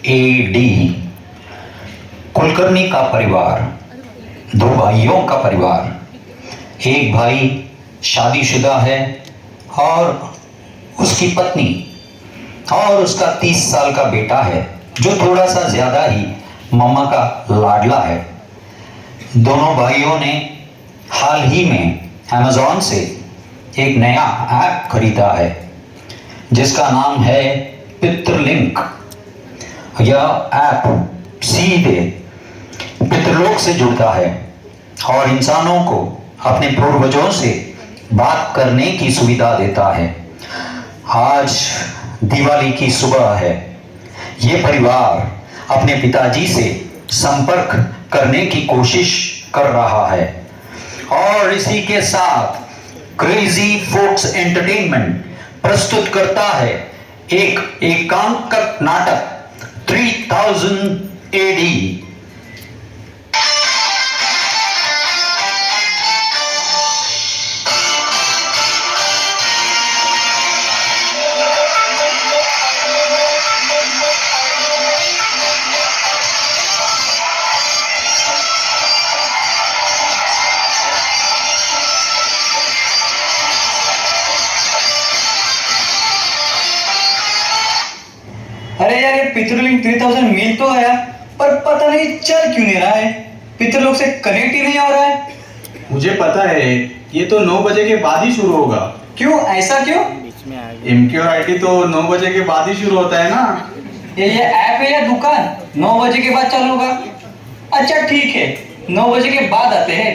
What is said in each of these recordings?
AD Kulkarni का परिवार, दो भाइयों का परिवार। एक भाई शादीशुदा है और उसकी पत्नी, और उसका 30 साल का बेटा है जो थोड़ा सा ज्यादा ही मम्मा का लाडला है। दोनों भाइयों ने हाल ही में Amazon से एक नया ऐप खरीदा है जिसका नाम है पितृलिंक। यह ऐप सीधे पितृलोक से जुड़ता है और इंसानों को अपने पूर्वजों से बात करने की सुविधा देता है। आज दिवाली की सुबह है। ये परिवार अपने पिताजी से संपर्क करने की कोशिश कर रहा है और इसी के साथ क्रेजी फोक्स एंटरटेनमेंट प्रस्तुत करता है एक एकांक नाटक 3000 AD। अरे यार, ये पितृलिंग 3000 मिल तो गया, पर पता नहीं चल क्यों नहीं रहा है। पितृलोक से कनेक्ट ही नहीं हो रहा है। मुझे पता है, ये तो 9 बजे के बाद ही शुरू होगा। क्यों, ऐसा क्यों? MQ और IT तो 9 बजे के बाद ही शुरू होता है ना। ये ऐप है या दुकान 9 बजे के बाद चालू होगा? अच्छा ठीक है, 9 बजे के बाद आते हैं।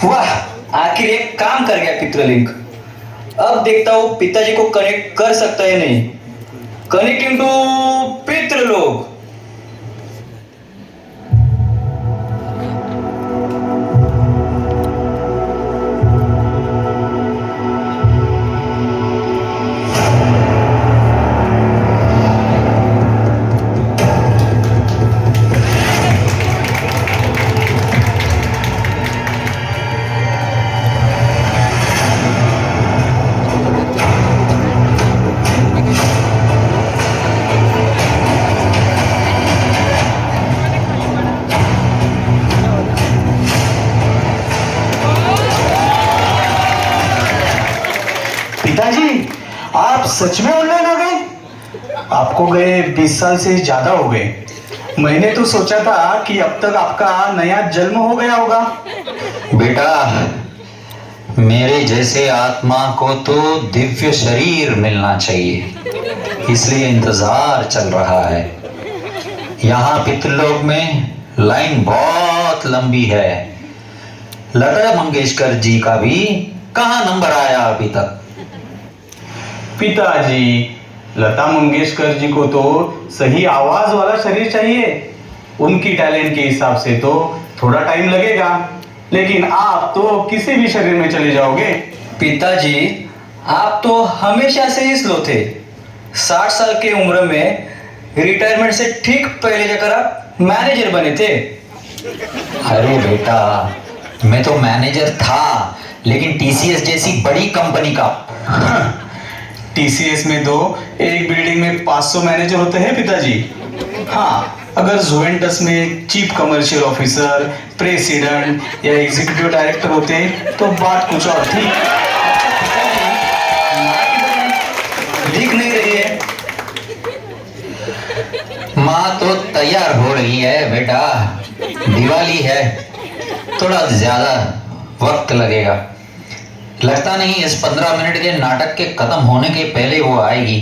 वाह, आखिर एक काम कर गया पितृलिंक। अब देखता हूँ पिताजी को कनेक्ट कर सकता है नहीं। कनेक्टिंग टू पितृलोक। पिताजी, आप सच में ऑनलाइन आ गए? आपको गए 20 साल से ज्यादा हो गए। मैंने तो सोचा था कि अब तक आपका नया जन्म हो गया होगा। बेटा, मेरे जैसे आत्मा को तो दिव्य शरीर मिलना चाहिए, इसलिए इंतजार चल रहा है। यहाँ पितृलोक में लाइन बहुत लंबी है। लता मंगेशकर जी का भी कहाँ नंबर आया अभी तक? पिताजी, लता मंगेशकर जी को तो सही आवाज वाला शरीर चाहिए। उनकी टैलेंट के हिसाब से तो थोड़ा टाइम लगेगा, लेकिन आप तो किसी भी शरीर में चले जाओगे। पिताजी, आप तो हमेशा से ही स्लो थे। 60 साल की उम्र में रिटायरमेंट से ठीक पहले जाकर आप मैनेजर बने थे। अरे बेटा, मैं तो मैनेजर था, लेकिन TCS जैसी बड़ी कंपनी का। TCS में तो एक बिल्डिंग में 500 मैनेजर होते हैं पिताजी। हाँ, अगर जुवेंटस में चीफ कमर्शियल ऑफिसर, प्रेसिडेंट या एग्जीक्यूटिव डायरेक्टर होते तो बात कुछ और थी। दिख नहीं रही है। माँ तो तैयार हो रही है बेटा, दिवाली है, थोड़ा ज्यादा वक्त लगेगा। लगता नहीं इस 15 मिनट के नाटक के खत्म होने के पहले वो आएगी।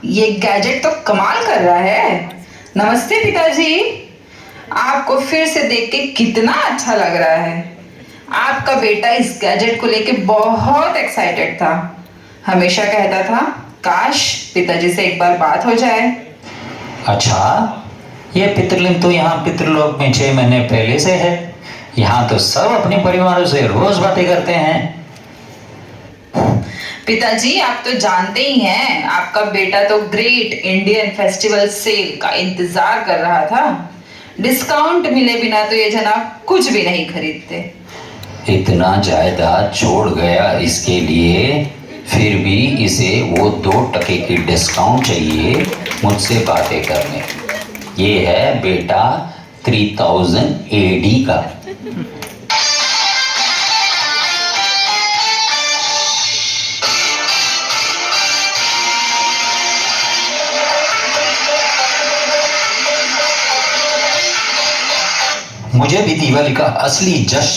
ये गैजेट तो कमाल कर रहा है। नमस्ते पिताजी, आपको फिर से देख के कितना अच्छा लग रहा है। आपका बेटा इस गैजेट को लेके बहुत एक्साइटेड था। हमेशा कहता था काश पिताजी से एक बार बात हो जाए। अच्छा, ये पितृलिंग तो यहाँ पितृलोक में 6 महीने पहले से है। यहाँ तो सब अपने परिवारों से रोज बातें करते हैं। पिताजी आप तो जानते ही हैं, आपका बेटा तो ग्रेट इंडियन फेस्टिवल सेल का इंतजार कर रहा था। डिस्काउंट मिले बिना तो ये जनाब कुछ भी नहीं खरीदते। इतना जायदाद छोड़ गया इसके लिए, फिर भी इसे वो 2% की डिस्काउंट चाहिए मुझसे बातें करने। ये है बेटा 3000 AD का। मुझे भी दिवाली का असली जश्न